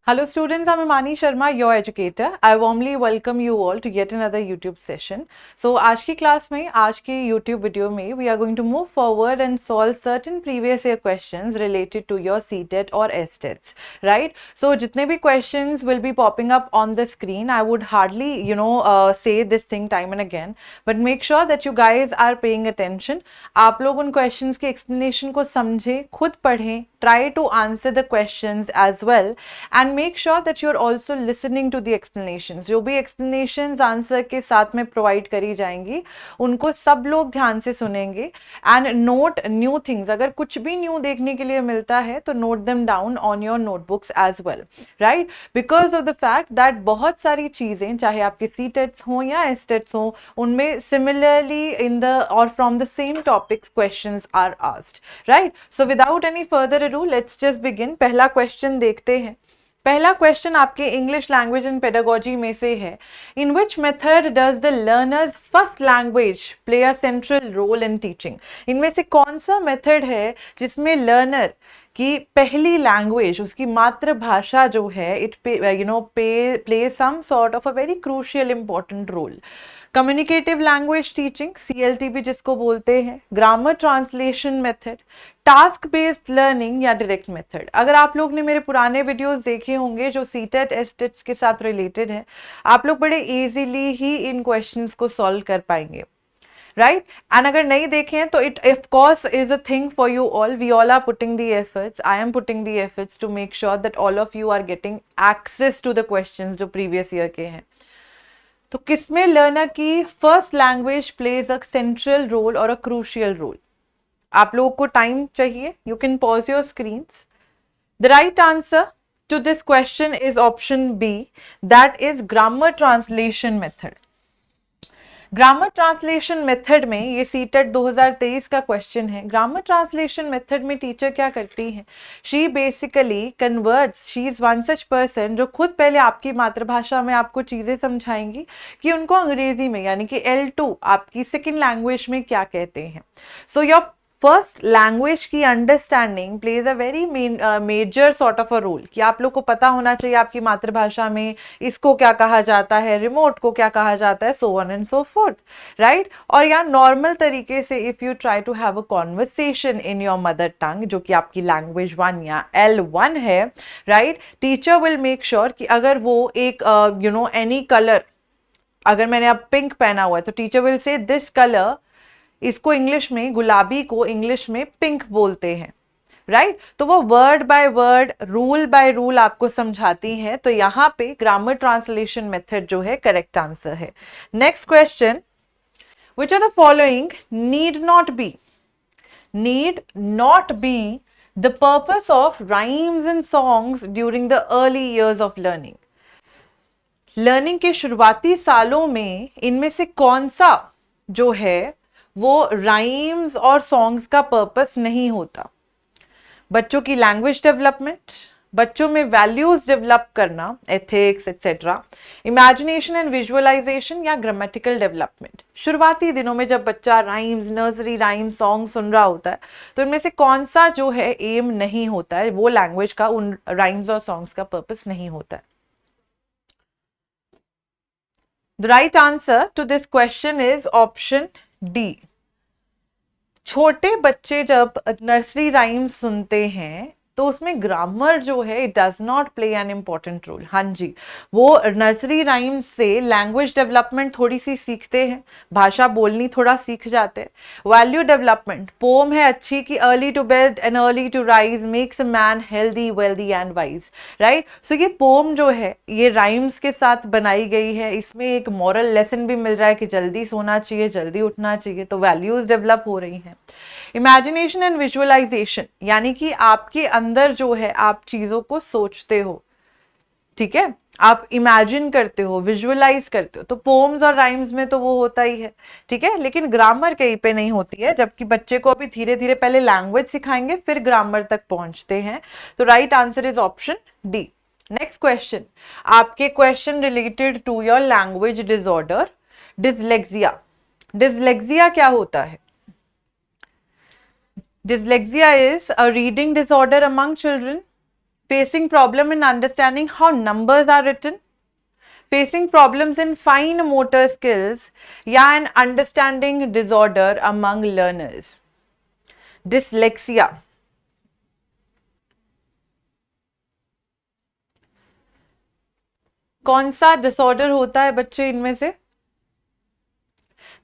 Hello students, I'm Imani Sharma, your educator. I warmly welcome you all to yet another YouTube session. So आज की class में, आज की YouTube video में we are going to move forward and solve certain previous year questions related to your CTET or STETs, right? So जितने भी questions will be popping up on the screen, I would hardly say this thing time and again, but make sure that you guys are paying attention. आप लोग उन questions के explanation को समझें, खुद पढ़ें, try to answer the questions as well and make sure that you're also listening to the explanations. जो भी explanations answer के साथ में provide करी जाएंगी उनको सब लोग ध्यान से सुनेंगे and note new things. अगर कुछ भी new देखने के लिए मिलता है तो note them down on your notebooks as well, right? Because of the fact that बहुत सारी चीज़ें चाहे आपके CTETs हों या STETs हों उनमें similarly in the or from the same topics questions are asked, right? So without any further ado, let's just begin. पहला question देखते हैं. पहला क्वेश्चन आपके इंग्लिश लैंग्वेज एंड पेडागोजी में से है. In which method does the learners first language play a central role in teaching. इनमें से कौन सा मेथड है जिसमें लर्नर की पहली लैंग्वेज, उसकी मातृभाषा जो है, it play some sort of a very crucial important role. Communicative language teaching, CLTB जिसको बोलते हैं, grammar translation method, task based learning या डायरेक्ट मेथड. अगर आप लोग ने मेरे पुराने वीडियोस देखे होंगे जो CTET STETs के साथ रिलेटेड है, आप लोग बड़े इजीली ही इन क्वेश्चंस को सॉल्व कर पाएंगे, right? And अगर नहीं देखें तो it of course is a thing for you all. We all are putting the efforts. I am putting the efforts to make sure that all of you are getting access to the questions जो previous year के हैं. तो किसमें learner की first language plays a central role और a crucial role. आप लोगों को टाइम चाहिए, you can pause your screens. The right answer to this question is option B, that is grammar translation method. Grammar translation method में, ये CTET 2023 का question है. Grammar translation method में teacher क्या करती है? She basically converts, she is one such person जो खुद पहले आपकी मातृभाषा में आपको चीज़ें समझाएंगी कि उनको अंग्रेजी में, यानी कि L2 आपकी सेकेंड लैंग्वेज में क्या कहते हैं. सो योर फर्स्ट लैंग्वेज की understanding plays a very major sort of a role. कि आप लोग को पता होना चाहिए आपकी मातृभाषा में इसको क्या कहा जाता है, रिमोट को क्या कहा जाता है, so on and so forth, right. और यहाँ नॉर्मल तरीके से if you try to have a conversation in your mother tongue, जो कि आपकी लैंग्वेज 1 या L1 है, right, teacher will make sure कि अगर वो एक एनी कलर, अगर मैंने अब पिंक पहना हुआ है तो teacher will say this colour, इसको इंग्लिश में, गुलाबी को इंग्लिश में पिंक बोलते हैं, राइट. तो वो word by word, rule by rule आपको समझाती है. तो यहाँ पे ग्रामर ट्रांसलेशन मेथड जो है करेक्ट आंसर है. Next question, which are the following need not be the purpose of rhymes and songs during the early years of learning. Learning के शुरुआती सालों में इनमें से कौन सा जो है वो राइम्स और सॉन्ग्स का पर्पस नहीं होता? बच्चों की लैंग्वेज डेवलपमेंट, बच्चों में वैल्यूज डेवलप करना, ethics etcetera, imagination and visualisation या ग्रामेटिकल डेवलपमेंट. शुरुआती दिनों में जब बच्चा राइम्स, नर्सरी राइम, सॉन्ग सुन रहा होता है तो इनमें से कौन सा जो है एम नहीं होता है, वो लैंग्वेज का, उन राइम्स और सॉन्ग्स का पर्पस नहीं होता है. The right answer to this question is option D. छोटे बच्चे जब नर्सरी राइम्स सुनते हैं तो उसमें ग्रामर जो है it does not play an important role. हाँ जी, वो नर्सरी राइम्स से लैंग्वेज डेवलपमेंट थोड़ी सी सीखते हैं, भाषा बोलनी थोड़ा सीख जाते हैं. वैल्यू डेवलपमेंट, पोम है अच्छी कि early to bed and early to rise makes a man healthy, wealthy and wise, right. So ये पोम जो है ये राइम्स के साथ बनाई गई है. इसमें एक मॉरल लेसन भी मिल रहा है कि जल्दी सोना चाहिए, जल्दी उठना चाहिए. तो वैल्यूज डेवलप हो रही हैं. इमेजिनेशन एंड विजुअलाइजेशन, यानी कि आपके अंदर जो है आप चीजों को सोचते हो, ठीक है, आप इमेजिन करते हो, विजुअलाइज करते हो. तो पोम्स और राइम्स में तो वो होता ही है, ठीक है, लेकिन ग्रामर कहीं पे नहीं होती है. जबकि बच्चे को अभी धीरे धीरे पहले लैंग्वेज सिखाएंगे फिर ग्रामर तक पहुंचते हैं. तो right answer is option D. Next question, आपके question related to your language disorder, dyslexia. Dyslexia क्या होता है? Dyslexia is a reading disorder among children facing problem in understanding how numbers are written, facing problems in fine motor skills, या an understanding disorder among learners. Dyslexia. कौन सा disorder होता है बच्चे इनमें से?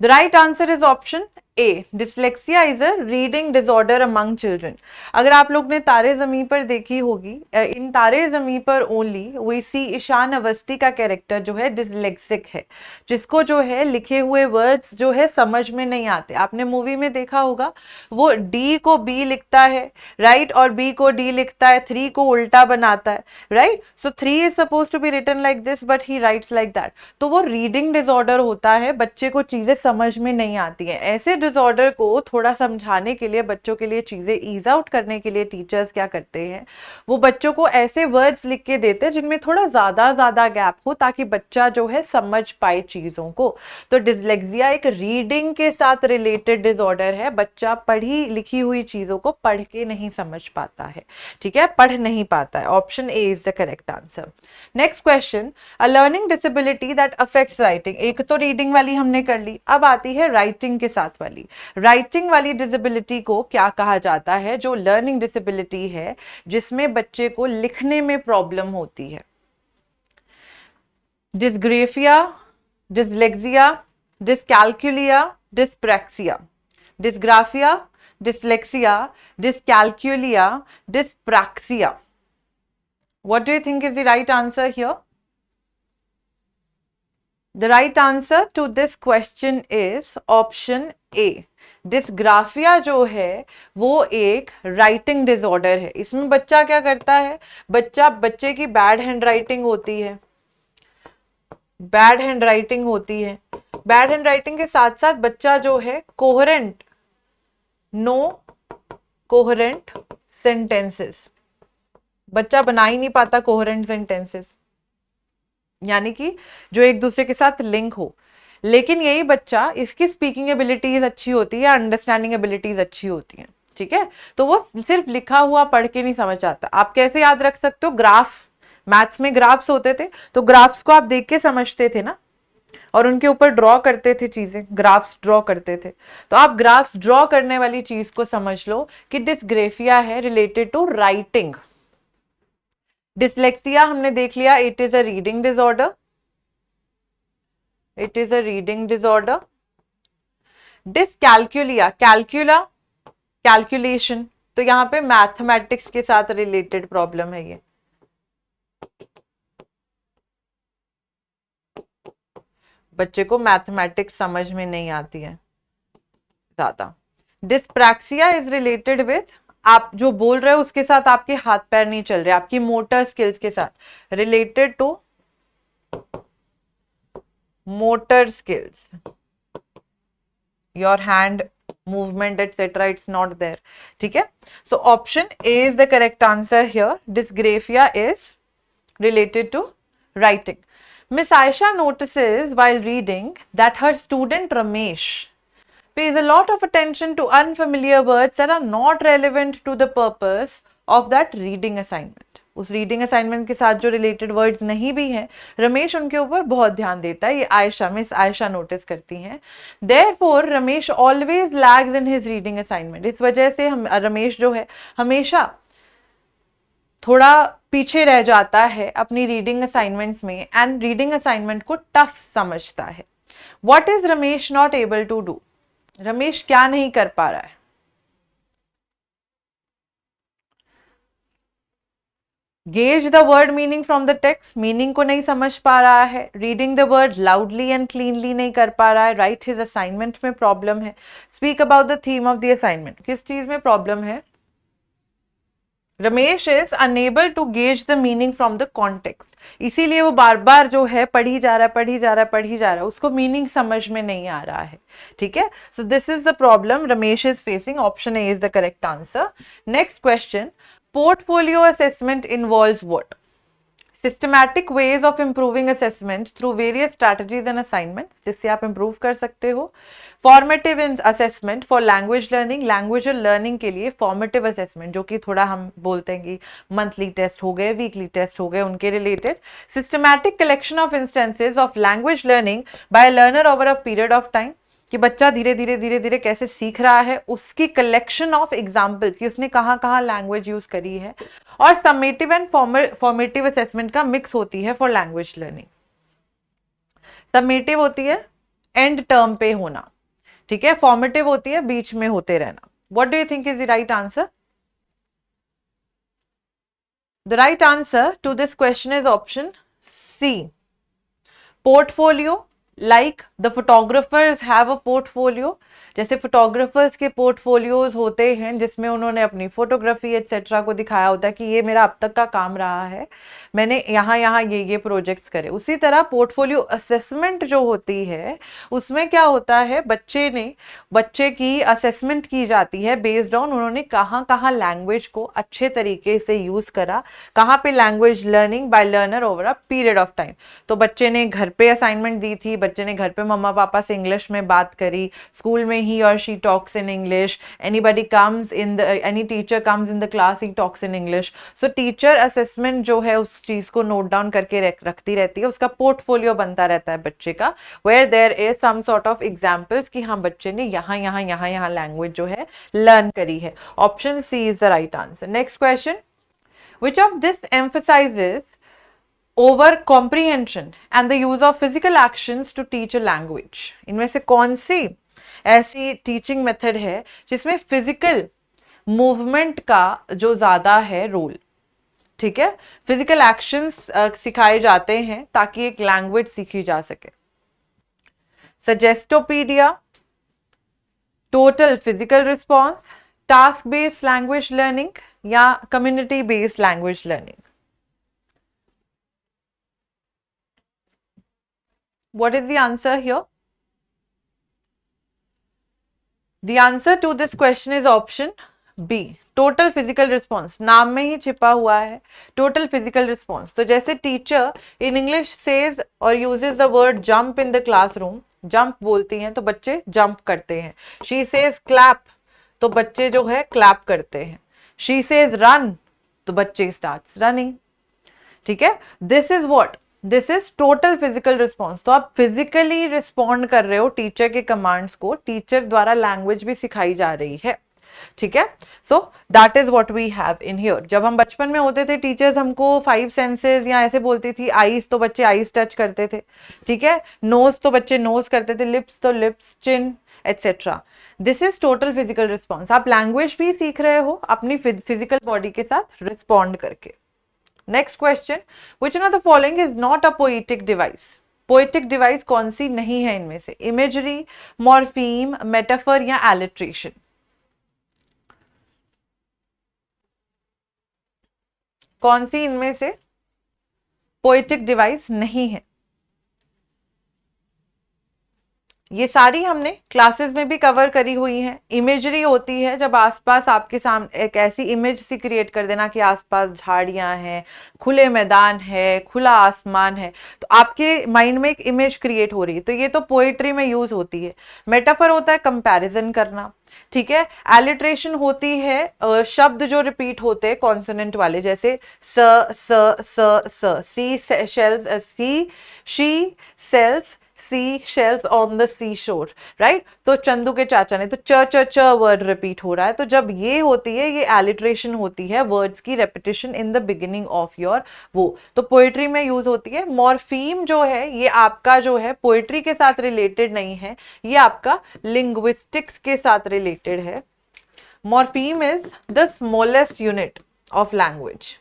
The right answer is option A. Dyslexia is a reading disorder among children. अगर आप लोग ने तारे ज़मीं पर देखी होगी, इन तारे ज़मीं पर ओनली वी सी ईशान अवस्थी का कैरेक्टर जो है डिसलेक्सिक है, जिसको जो है लिखे हुए वर्ड्स जो है समझ में नहीं आते. आपने मूवी में देखा होगा, वो D को B लिखता है, राइट, और B को D लिखता है, 3 को उल्टा बनाता है, right. So 3 is suppose to be written like this but he writes like that. तो वो रीडिंग डिसऑर्डर होता है, बच्चे को चीज़ें समझ में नहीं आती हैं. ऐसे डिसऑर्डर को थोड़ा समझाने के लिए, बच्चों के लिए चीज़ें ईज आउट करने के लिए टीचर्स क्या करते हैं, वो बच्चों को ऐसे वर्ड्स लिख के देते हैं जिनमें थोड़ा ज़्यादा गैप हो, ताकि बच्चा जो है समझ पाए चीज़ों को. तो डिसलेक्सिया एक रीडिंग के साथ रिलेटेड डिसऑर्डर है. बच्चा पढ़ी लिखी हुई चीज़ों को पढ़ के नहीं समझ पाता है, ठीक है, पढ़ नहीं पाता है. Option A is the correct answer. Next question, a learning disability that affects writing. एक तो रीडिंग वाली हमने कर ली, अब आती है राइटिंग के साथ वाली. राइटिंग वाली डिसेबिलिटी को क्या कहा जाता है? जो लर्निंग डिसेबिलिटी है जिसमें बच्चे को लिखने में प्रॉब्लम होती है. Dysgraphia, dyslexia, dyscalculia, dyspraxia. Dysgraphia, dyslexia, dyscalculia, dyspraxia. What do you think is the right answer here? The right answer to this question is option A. Dysgraphia जो है वो एक राइटिंग डिसऑर्डर है. इसमें बच्चा क्या करता है, बच्चे की बैड हैंड राइटिंग होती है. बैड हैंड राइटिंग होती है. बैड हैंड राइटिंग के साथ साथ बच्चा जो है कोहेरेंट, नो कोहेरेंट सेंटेंसेस, बच्चा बना ही नहीं पाता कोहेरेंट सेंटेंसेस, यानी कि जो एक दूसरे के साथ लिंक हो. लेकिन यही बच्चा, इसकी स्पीकिंग एबिलिटीज अच्छी होती है, अंडरस्टैंडिंग एबिलिटीज अच्छी होती हैं, ठीक है. तो वो सिर्फ लिखा हुआ पढ़ के नहीं समझ आता. आप कैसे याद रख सकते हो? ग्राफ, मैथ्स में ग्राफ्स होते थे, तो ग्राफ्स को आप देख के समझते थे ना, और उनके ऊपर ड्रॉ करते थे चीजें, ग्राफ्स ड्रॉ करते थे. तो आप ग्राफ्स ड्रॉ करने वाली चीज को समझ लो कि डिस्ग्रेफिया है रिलेटेड टू राइटिंग. डिसलेक्सिया हमने देख लिया, it is a reading disorder. It is a reading disorder. Dyscalculia, calculus, calculation, तो यहाँ पे मैथमेटिक्स के साथ रिलेटेड प्रॉब्लम है. ये बच्चे को मैथमेटिक्स समझ में नहीं आती है ज्यादा. डिस्प्रैक्सिया इज रिलेटेड विथ, आप जो बोल रहे हो उसके साथ आपके हाथ पैर नहीं चल रहे, आपकी मोटर स्किल्स के साथ, related to motor skills, your hand movement etcetera, it's not there, ठीक है. So option A is the correct answer here. Dysgraphia is related to writing. Miss Aisha notices while reading that her student Ramesh pays a lot of attention to unfamiliar words that are not relevant to the purpose of that reading assignment. उस reading assignment के साथ जो related words नहीं भी हैं, रमेश उनके ऊपर बहुत ध्यान देता है. ये आयशा, मिस आयशा नोटिस करती हैं. Therefore Ramesh always lags in his reading assignment. इस वजह से रमेश जो है हमेशा थोड़ा पीछे रह जाता है अपनी रीडिंग असाइनमेंट्स में, एंड रीडिंग असाइनमेंट को टफ समझता है. What is Ramesh not able to do? Ramesh क्या नहीं कर पा रहा है? Gauge the word meaning from the text, meaning को नहीं समझ पा रहा है. Reading the word loudly and cleanly नहीं कर पा रहा है. राइट हिज असाइनमेंट में प्रॉब्लम है. Speak about the theme of the assignment, किस चीज में प्रॉब्लम है? Ramesh is unable to gauge the meaning from the context. इसीलिए वो बार बार जो है पढ़ी जा रहा है, उसको मीनिंग समझ में नहीं आ रहा है, ठीक है. So this is the problem Ramesh is facing. Option A is the correct answer. Next question, portfolio assessment involves what? Systematic ways of improving assessment through various strategies and assignments, जिससे आप इम्प्रूव कर सकते हो. Formative assessment for language learning, language learning के लिए formative assessment, जो कि थोड़ा हम बोलते हैं कि मंथली टेस्ट हो गए, वीकली टेस्ट हो गए, उनके related. Systematic collection of instances of language learning by learner over a period of time, कि बच्चा धीरे धीरे कैसे सीख रहा है, उसकी कलेक्शन ऑफ एग्जाम्पल्स कि उसने कहाँ कहाँ लैंग्वेज यूज करी है. और समेटिव एंड फॉर्मेटिव असेसमेंट का मिक्स होती है फॉर लैंग्वेज लर्निंग. समेटिव होती है एंड टर्म पे होना, ठीक है. फॉर्मेटिव होती है बीच में होते रहना. What do you think is the right answer? The right answer to this question is option C, portfolio. Like the photographers have a portfolio, जैसे फोटोग्राफर्स के पोर्टफोलियोज होते हैं जिसमें उन्होंने अपनी फोटोग्राफी एटसेट्रा को दिखाया होता है कि ये मेरा अब तक का काम रहा है, मैंने यहाँ यहाँ ये प्रोजेक्ट्स करे. उसी तरह पोर्टफोलियो असेसमेंट जो होती है उसमें क्या होता है, बच्चे की असेसमेंट की जाती है बेस्ड ऑन उन्होंने कहाँ कहाँ लैंग्वेज को अच्छे तरीके से यूज करा, कहाँ पे language learning by learner over a period of time. तो बच्चे ने घर पे असाइनमेंट दी थी, बच्चे ने घर पे मम्मा पापा से इंग्लिश में बात करी, स्कूल में ही और she talks in English, any teacher comes in the class, he talks in English. So teacher assessment जो है उस चीज को नोट डाउन करके रखती रहती है, उसका पोर्टफोलियो बनता रहता है बच्चे का, where there is some sort of examples कि हाँ बच्चे ने यहाँ लैंग्वेज जो है लर्न करी है. Option C is the right answer. Next question, which of this emphasises over comprehension and the use of physical actions to teach a language. इनमें से कौन सी ऐसी टीचिंग मेथड है जिसमें फिजिकल मूवमेंट का जो ज्यादा है रोल, ठीक है, फिजिकल एक्शंस सिखाए जाते हैं ताकि एक लैंग्वेज सीखी जा सके. Suggestopedia, total physical response, task based language learning या community based language learning. What is the answer here? The answer to this question is option B, total physical response. नाम में ही छिपा हुआ है टोटल फिजिकल रिस्पॉन्स. तो जैसे teacher in English says और uses the word jump in the classroom, jump बोलती हैं तो बच्चे जंप करते हैं. शी सेज क्लैप तो बच्चे जो है क्लैप करते हैं. शी सेज रन तो बच्चे स्टार्ट्स रनिंग, ठीक है. This is what, this is total physical response. तो आप फिजिकली रिस्पॉन्ड कर रहे हो टीचर के कमांड्स को, टीचर द्वारा लैंग्वेज भी सिखाई जा रही है, ठीक है. So that is what we have in here. जब हम बचपन में होते थे टीचर्स हमको 5 सेंसेस या ऐसे बोलती थी. आईज तो बच्चे आईज टच करते थे, ठीक है. नोज तो बच्चे नोज करते थे, लिप्स तो lips, chin etcetera. This is total physical response. आप लैंग्वेज भी सीख रहे हो अपनी फिजिकल बॉडी के साथ रिस्पॉन्ड करके. Next question, which one of the following is not a poetic device? Poetic device कौन सी नहीं है इनमें से? इमेजरी, मॉर्फीम, मेटाफर या एलिट्रेशन. कौन सी इनमें से पोएटिक डिवाइस नहीं है? ये सारी हमने क्लासेस में भी कवर करी हुई है. इमेजरी होती है जब आसपास आपके सामने एक ऐसी इमेज सी क्रिएट कर देना कि आसपास झाड़ियां हैं, खुले मैदान है, खुला आसमान है, तो आपके माइंड में एक इमेज क्रिएट हो रही है, तो ये तो पोएट्री में यूज होती है. मेटाफर होता है कंपैरिजन करना, ठीक है. एलिट्रेशन होती है शब्द जो रिपीट होते हैं कॉन्सोनेंट वाले, जैसे स स स स, sea shells, see she sells sea shells on the sea shore, right. तो चंदू के चाचा ने, तो च च च वर्ड रिपीट हो रहा है. तो जब ये होती है, ये एलिट्रेशन होती है, वर्ड्स की repetition in the beginning of your वो, तो पोएट्री में यूज होती है. मॉर्फीम जो है ये आपका जो है पोएट्री के साथ रिलेटेड नहीं है, ये आपका लिंग्विस्टिक्स के साथ रिलेटेड है. Morpheme is the smallest unit of language.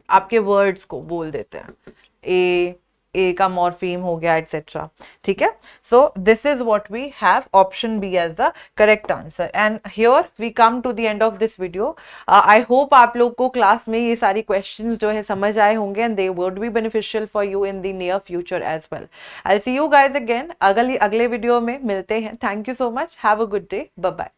आपके वर्ड्स को बोल देते हैं, ए का मॉर्फीम हो गया एटसेट्रा, ठीक है. So this is what we have, option B as the correct answer. And here we come to the end of this video. I hope आप लोग को क्लास में ये सारी क्वेश्चंस जो है समझ आए होंगे and they would be beneficial for you in the near future as well. I will see you guys again अगले वीडियो में मिलते हैं. Thank you so much. Have a good day. Bye bye.